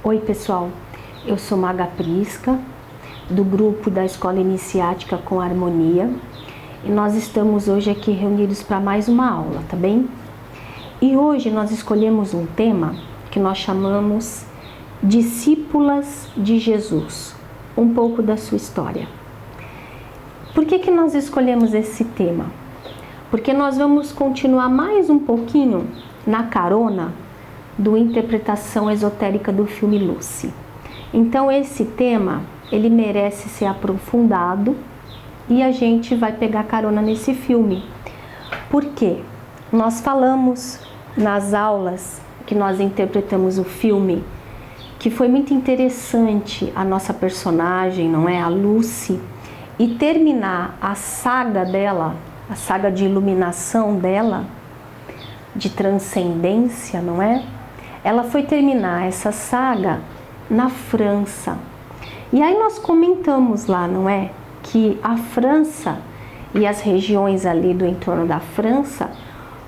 Oi pessoal, eu sou Maga Prisca, do grupo da Escola Iniciática com Harmonia, e nós estamos hoje aqui reunidos para mais uma aula, tá bem? E hoje nós escolhemos um tema que nós chamamos Discípulas de Jesus, um pouco da sua história. Por que nós escolhemos esse tema? Porque nós vamos continuar mais um pouquinho na carona do Interpretação Esotérica do filme Lucy. Então esse tema, ele merece ser aprofundado e a gente vai pegar carona nesse filme. Por quê? Nós falamos nas aulas que nós interpretamos o filme que foi muito interessante a nossa personagem, não é? A Lucy, e terminar a saga dela, a saga de iluminação dela, de transcendência, não é? Ela foi terminar essa saga na França. E aí nós comentamos lá, não é? Que a França e as regiões ali do entorno da França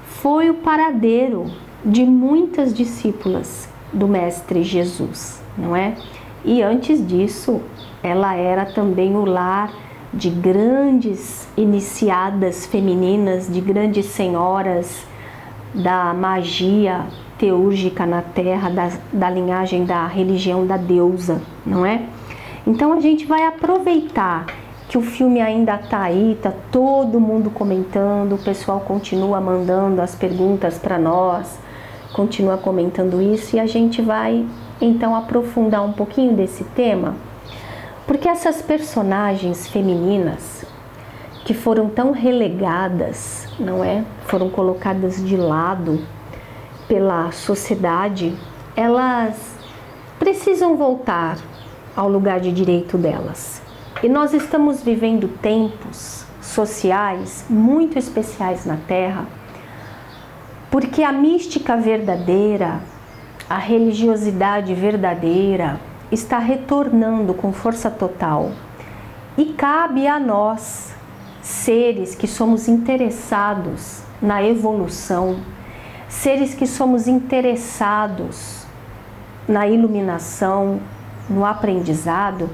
foi o paradeiro de muitas discípulas do Mestre Jesus, não é? E antes disso, ela era também o lar de grandes iniciadas femininas, de grandes senhoras da magia teúrgica na Terra, da linhagem da religião da deusa, não é? Então a gente vai aproveitar que o filme ainda tá aí, tá todo mundo comentando, o pessoal continua mandando as perguntas para nós, continua comentando isso, e a gente vai então aprofundar um pouquinho desse tema, porque essas personagens femininas que foram tão relegadas, não é? Foram colocadas de lado pela sociedade, elas precisam voltar ao lugar de direito delas. E nós estamos vivendo tempos sociais muito especiais na Terra, porque a mística verdadeira, a religiosidade verdadeira está retornando com força total. E cabe a nós, seres que somos interessados na evolução, seres que somos interessados na iluminação, no aprendizado,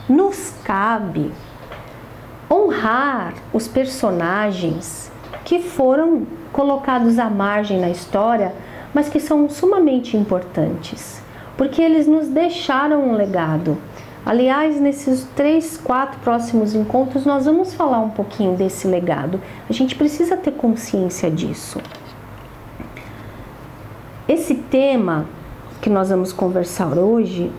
nos cabe honrar os personagens que foram colocados à margem na história, mas que são sumamente importantes, porque eles nos deixaram um legado. Aliás, nesses 3, 4 próximos encontros, nós vamos falar um pouquinho desse legado. A gente precisa ter consciência disso. Esse tema que nós vamos conversar hoje,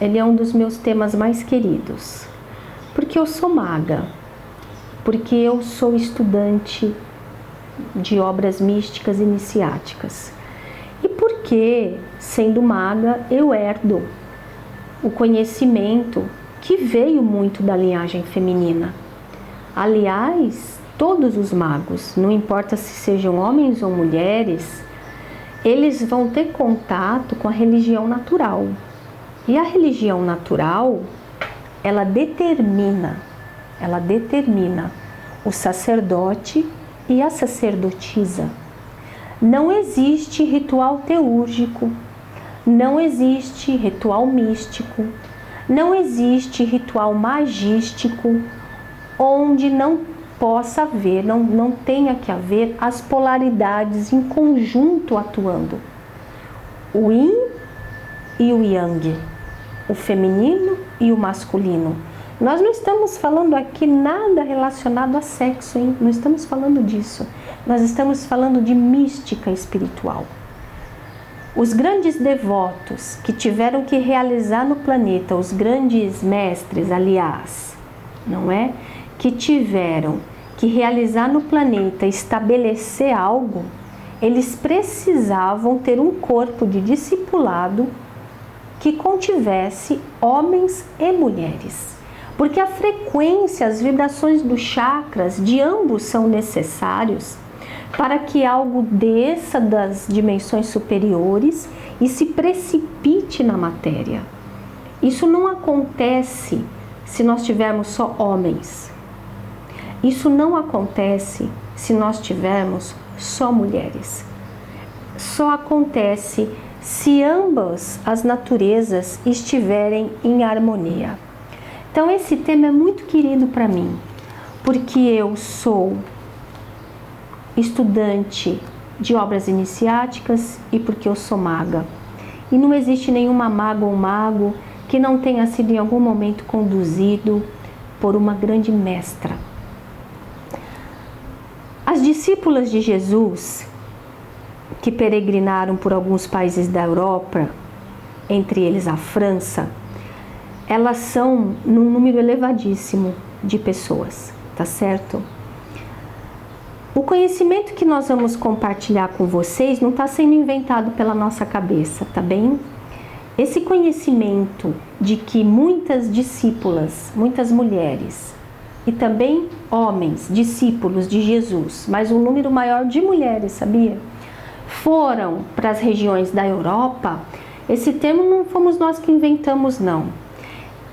ele é um dos meus temas mais queridos, porque eu sou maga, porque eu sou estudante de obras místicas iniciáticas, e porque, sendo maga, eu herdo o conhecimento que veio muito da linhagem feminina. Aliás, todos os magos, não importa se sejam homens ou mulheres, eles vão ter contato com a religião natural. E a religião natural, ela determina o sacerdote e a sacerdotisa. Não existe ritual teúrgico, não existe ritual místico, não existe ritual magístico onde não possa haver, não tenha que haver as polaridades em conjunto atuando. O yin e o yang, o feminino e o masculino. Nós não estamos falando aqui nada relacionado a sexo, hein? Não estamos falando disso. Nós estamos falando de mística espiritual. Os grandes devotos que tiveram que realizar no planeta, os grandes mestres, aliás, não é? Que tiveram que realizar no planeta, estabelecer algo, eles precisavam ter um corpo de discipulado que contivesse homens e mulheres. Porque a frequência, as vibrações dos chakras de ambos são necessários para que algo desça das dimensões superiores e se precipite na matéria. Isso não acontece se nós tivermos só homens. Isso não acontece se nós tivermos só mulheres. Só acontece se ambas as naturezas estiverem em harmonia. Então esse tema é muito querido para mim, porque eu sou estudante de obras iniciáticas e porque eu sou maga. E não existe nenhuma maga ou mago que não tenha sido em algum momento conduzido por uma grande mestra. As discípulas de Jesus, que peregrinaram por alguns países da Europa, entre eles a França, elas são num número elevadíssimo de pessoas, tá certo? O conhecimento que nós vamos compartilhar com vocês não está sendo inventado pela nossa cabeça, tá bem? Esse conhecimento de que muitas discípulas, muitas mulheres e também homens, discípulos de Jesus, mas um número maior de mulheres, sabia? Foram para as regiões da Europa, esse termo não fomos nós que inventamos, não.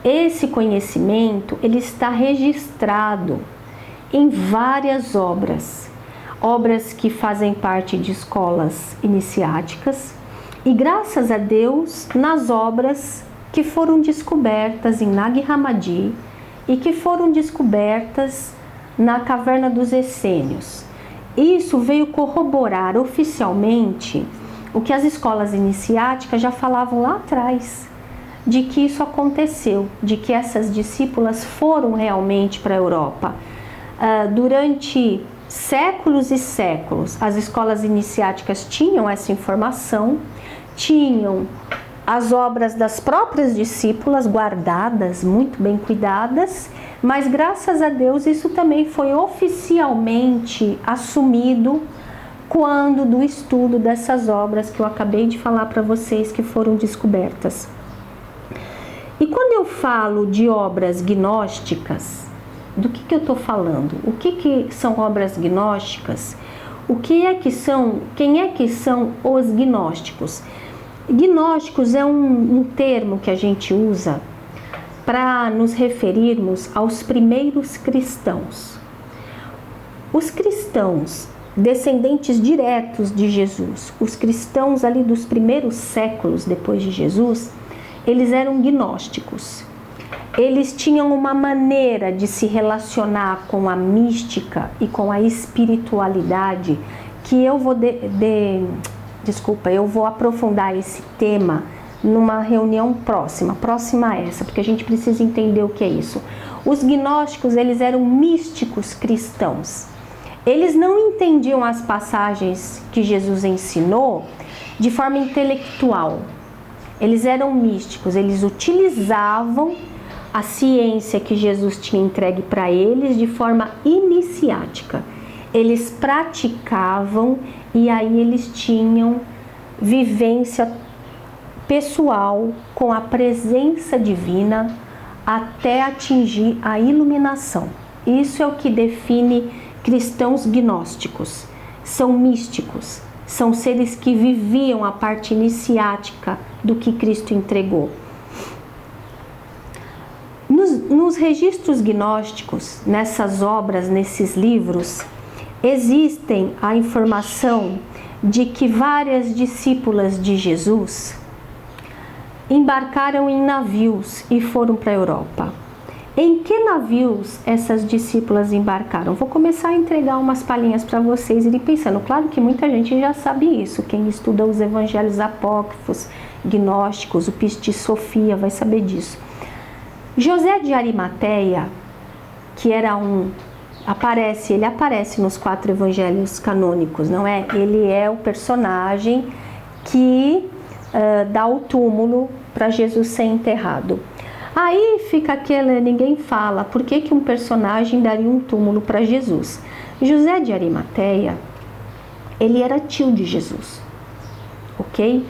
Esse conhecimento, ele está registrado em várias obras que fazem parte de escolas iniciáticas e, graças a Deus, nas obras que foram descobertas em Nag Hammadi e que foram descobertas na Caverna dos Essênios. Isso veio corroborar oficialmente o que as escolas iniciáticas já falavam lá atrás, de que isso aconteceu, de que essas discípulas foram realmente para a Europa. Durante séculos e séculos, as escolas iniciáticas tinham essa informação, tinham as obras das próprias discípulas guardadas, muito bem cuidadas, mas graças a Deus isso também foi oficialmente assumido quando do estudo dessas obras que eu acabei de falar para vocês que foram descobertas. E quando eu falo de obras gnósticas, do que eu estou falando? O que são obras gnósticas? Quem é que são os gnósticos? Gnósticos é um termo que a gente usa para nos referirmos aos primeiros cristãos. Os cristãos, descendentes diretos de Jesus, os cristãos ali dos primeiros séculos depois de Jesus, eles eram gnósticos. Eles tinham uma maneira de se relacionar com a mística e com a espiritualidade que eu vou aprofundar esse tema numa reunião próxima a essa, porque a gente precisa entender o que é isso. Os gnósticos, eles eram místicos cristãos. Eles não entendiam as passagens que Jesus ensinou de forma intelectual. Eles eram místicos, eles utilizavam a ciência que Jesus tinha entregue para eles de forma iniciática. Eles praticavam e aí eles tinham vivência pessoal com a presença divina até atingir a iluminação. Isso é o que define cristãos gnósticos. São místicos, são seres que viviam a parte iniciática do que Cristo entregou. Nos registros gnósticos, nessas obras, nesses livros, existem a informação de que várias discípulas de Jesus embarcaram em navios e foram para a Europa. Em que navios essas discípulas embarcaram? Vou começar a entregar umas palhinhas para vocês irem pensando. Claro que muita gente já sabe isso. Quem estuda os evangelhos apócrifos, gnósticos, o Pistis Sophia vai saber disso. José de Arimateia, que era ele aparece nos 4 evangelhos canônicos, não é? Ele é o personagem que dá o túmulo para Jesus ser enterrado. Aí fica ninguém fala, por que um personagem daria um túmulo para Jesus? José de Arimateia, ele era tio de Jesus, ok?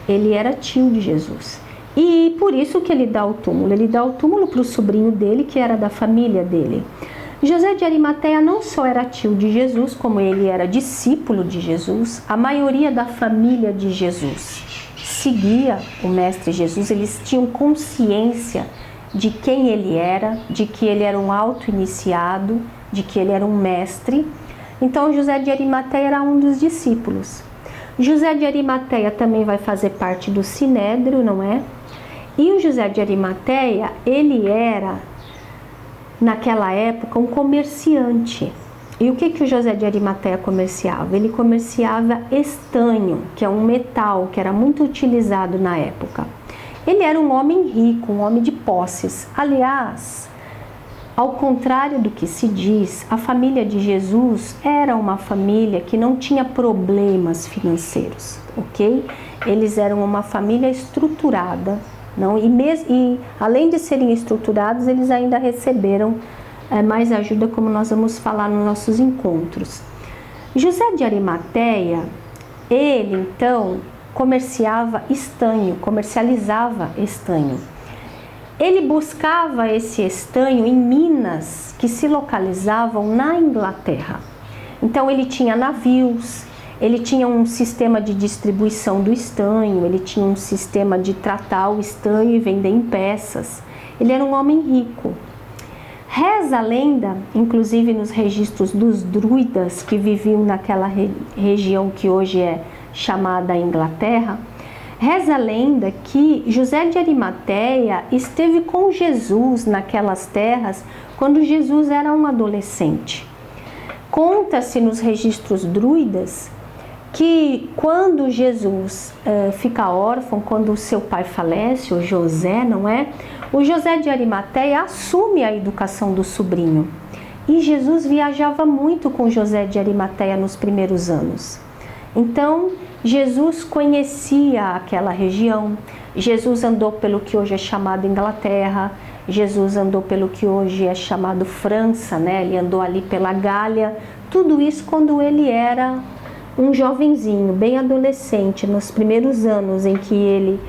Ele era tio de Jesus. E por isso que ele dá o túmulo para o sobrinho dele, que era da família dele. José de Arimateia não só era tio de Jesus, como ele era discípulo de Jesus, a maioria da família de Jesus seguia o Mestre Jesus, eles tinham consciência de quem ele era, de que ele era um auto-iniciado, de que ele era um mestre. Então José de Arimateia era um dos discípulos. José de Arimateia também vai fazer parte do Sinédrio, não é? E o José de Arimateia, ele era, naquela época, um comerciante. E o que o José de Arimateia comerciava? Ele comerciava estanho, que é um metal que era muito utilizado na época. Ele era um homem rico, um homem de posses. Aliás, ao contrário do que se diz, a família de Jesus era uma família que não tinha problemas financeiros, ok? Eles eram uma família estruturada, não? E além de serem estruturados, eles ainda receberam mais ajuda, como nós vamos falar nos nossos encontros. José de Arimateia, ele então comercializava estanho. Ele buscava esse estanho em minas que se localizavam na Inglaterra. Então ele tinha navios, ele tinha um sistema de distribuição do estanho, ele tinha um sistema de tratar o estanho e vender em peças. Ele era um homem rico. Reza a lenda, inclusive nos registros dos druidas que viviam naquela região que hoje é chamada Inglaterra, reza a lenda que José de Arimateia esteve com Jesus naquelas terras quando Jesus era um adolescente. Conta-se nos registros druidas que quando Jesus fica órfão, quando o seu pai falece, o José, não é? O José de Arimateia assume a educação do sobrinho. E Jesus viajava muito com José de Arimateia nos primeiros anos. Então, Jesus conhecia aquela região, Jesus andou pelo que hoje é chamado Inglaterra, Jesus andou pelo que hoje é chamado França, né? Ele andou ali pela Gália, tudo isso quando ele era um jovenzinho, bem adolescente, nos primeiros anos em que ele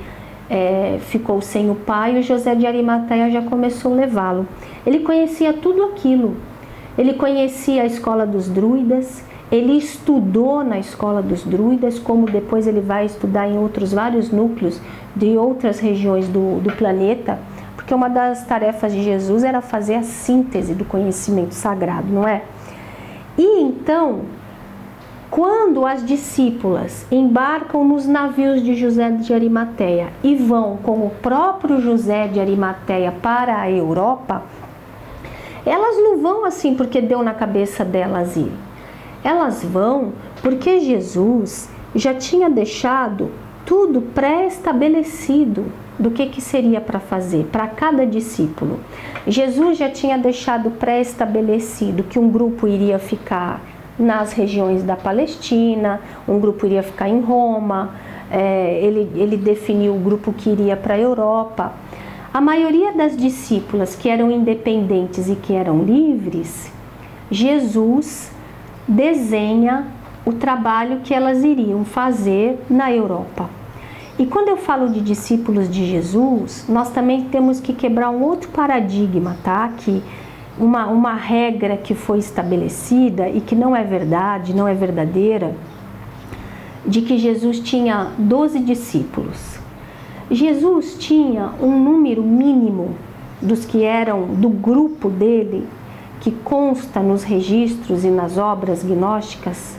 ficou sem o pai, o José de Arimateia já começou a levá-lo. Ele conhecia tudo aquilo, ele conhecia a escola dos druidas, ele estudou na escola dos druidas, como depois ele vai estudar em outros vários núcleos de outras regiões do planeta, porque uma das tarefas de Jesus era fazer a síntese do conhecimento sagrado, não é? E então, quando as discípulas embarcam nos navios de José de Arimateia e vão com o próprio José de Arimateia para a Europa, elas não vão assim porque deu na cabeça delas ir. Elas vão porque Jesus já tinha deixado tudo pré-estabelecido do que seria para fazer para cada discípulo. Jesus já tinha deixado pré-estabelecido que um grupo iria ficar nas regiões da Palestina, um grupo iria ficar em Roma, ele definiu o grupo que iria para a Europa. A maioria das discípulas que eram independentes e que eram livres, Jesus desenha o trabalho que elas iriam fazer na Europa. E quando eu falo de discípulos de Jesus, nós também temos que quebrar um outro paradigma, tá? Que uma regra que foi estabelecida e que não é verdade, não é verdadeira, de que Jesus tinha 12 discípulos. Jesus tinha um número mínimo dos que eram do grupo dele, que consta nos registros e nas obras gnósticas,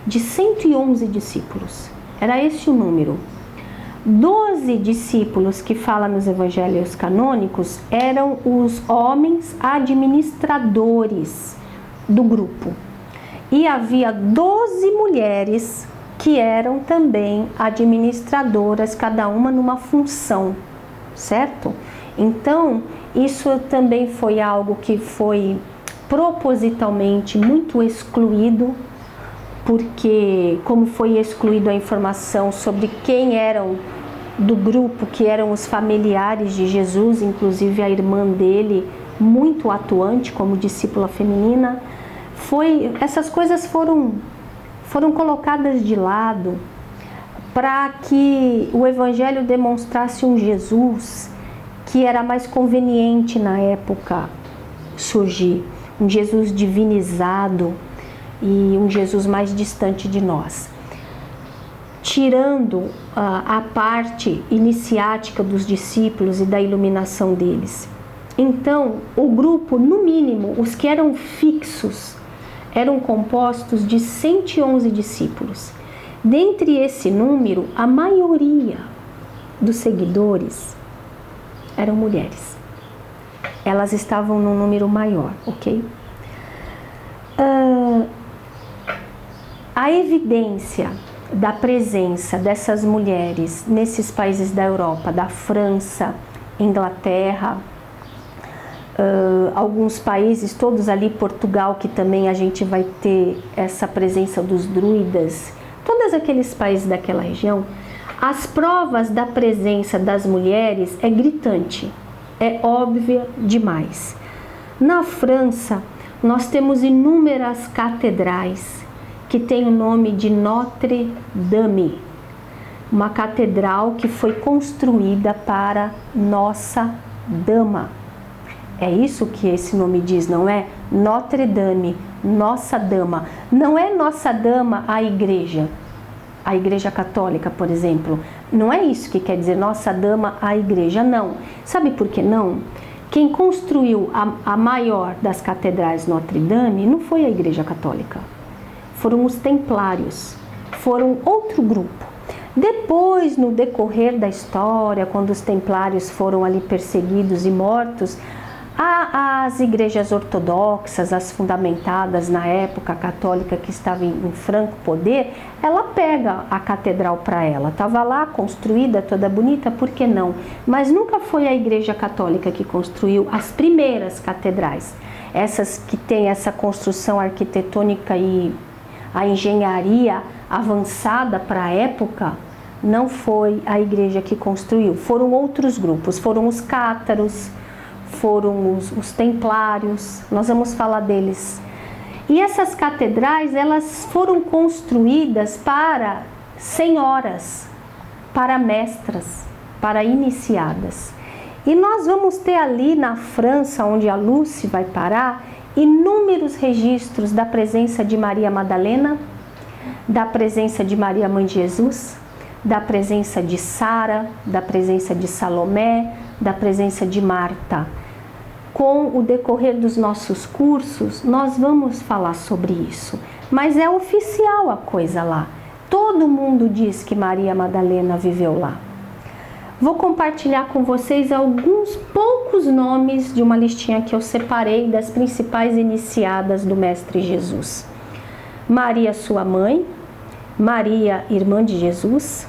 de 111 discípulos. Era esse o número. 12 discípulos que fala nos evangelhos canônicos eram os homens administradores do grupo. E havia 12 mulheres que eram também administradoras, cada uma numa função, certo? Então, isso também foi algo que foi propositalmente muito excluído, porque como foi excluído a informação sobre quem eram do grupo, que eram os familiares de Jesus, inclusive a irmã dele, muito atuante como discípula feminina, essas coisas foram colocadas de lado para que o Evangelho demonstrasse um Jesus que era mais conveniente na época surgir, um Jesus divinizado e um Jesus mais distante de nós, tirando a parte iniciática dos discípulos e da iluminação deles. Então, o grupo, no mínimo, os que eram fixos, eram compostos de 111 discípulos. Dentre esse número, a maioria dos seguidores eram mulheres. Elas estavam num número maior, ok? A evidência da presença dessas mulheres nesses países da Europa, da França, Inglaterra, alguns países, todos ali, Portugal, que também a gente vai ter essa presença dos druidas, todos aqueles países daquela região, as provas da presença das mulheres é gritante, é óbvia demais. Na França, nós temos inúmeras catedrais que têm o nome de Notre Dame, uma catedral que foi construída para Nossa Dama. É isso que esse nome diz, não é? Notre Dame, Nossa Dama. Não é Nossa Dama a igreja católica, por exemplo. Não é isso que quer dizer Nossa Dama a igreja, não. Sabe por que não? Quem construiu a maior das catedrais Notre Dame não foi a igreja católica. Foram os templários, foram outro grupo. Depois, no decorrer da história, quando os templários foram ali perseguidos e mortos, as igrejas ortodoxas, as fundamentadas na época católica que estava em franco poder, ela pega a catedral para ela. Estava lá construída, toda bonita, por que não? Mas nunca foi a igreja católica que construiu as primeiras catedrais. Essas que têm essa construção arquitetônica e a engenharia avançada para a época, não foi a igreja que construiu. Foram outros grupos, foram os cátaros, foram os templários, nós vamos falar deles. E essas catedrais, elas foram construídas para senhoras, para mestras, para iniciadas. E nós vamos ter ali na França, onde a Lucy vai parar, inúmeros registros da presença de Maria Madalena, da presença de Maria Mãe de Jesus, da presença de Sara, da presença de Salomé, da presença de Marta. Com o decorrer dos nossos cursos, nós vamos falar sobre isso, mas é oficial a coisa lá. Todo mundo diz que Maria Madalena viveu lá. Vou compartilhar com vocês alguns poucos nomes de uma listinha que eu separei das principais iniciadas do Mestre Jesus. Maria, sua mãe, Maria, irmã de Jesus,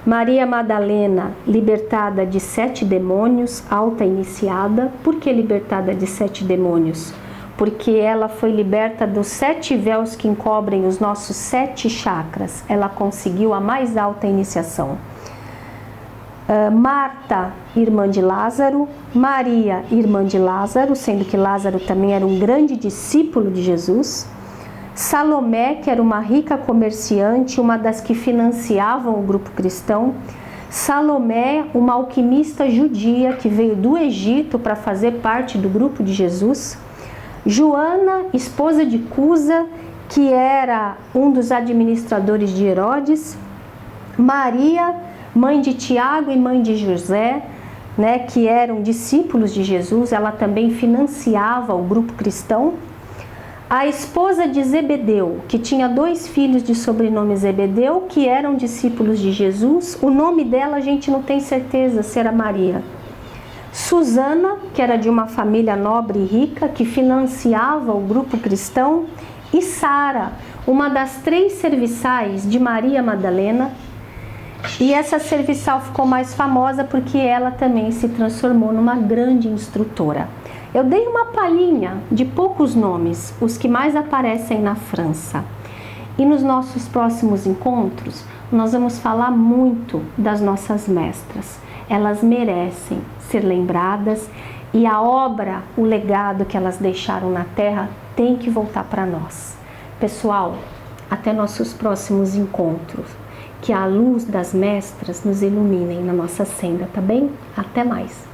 Maria Madalena, libertada de 7 demônios, alta iniciada. Por que libertada de 7 demônios? Porque ela foi liberta dos 7 véus que encobrem os nossos 7 chakras. Ela conseguiu a mais alta iniciação. Marta, irmã de Lázaro, Maria, irmã de Lázaro, sendo que Lázaro também era um grande discípulo de Jesus. Salomé, que era uma rica comerciante, uma das que financiavam o grupo cristão. Salomé, uma alquimista judia que veio do Egito para fazer parte do grupo de Jesus. Joana, esposa de Cusa, que era um dos administradores de Herodes. Maria, mãe de Tiago e mãe de José, né, que eram discípulos de Jesus, ela também financiava o grupo cristão. A esposa de Zebedeu, que tinha 2 filhos de sobrenome Zebedeu, que eram discípulos de Jesus. O nome dela a gente não tem certeza se era Maria. Susana, que era de uma família nobre e rica, que financiava o grupo cristão. E Sara, uma das 3 serviçais de Maria Madalena. E essa serviçal ficou mais famosa porque ela também se transformou numa grande instrutora. Eu dei uma palhinha de poucos nomes, os que mais aparecem na França. E nos nossos próximos encontros, nós vamos falar muito das nossas mestras. Elas merecem ser lembradas e a obra, o legado que elas deixaram na Terra tem que voltar para nós. Pessoal, até nossos próximos encontros. Que a luz das mestras nos iluminem na nossa senda, tá bem? Até mais!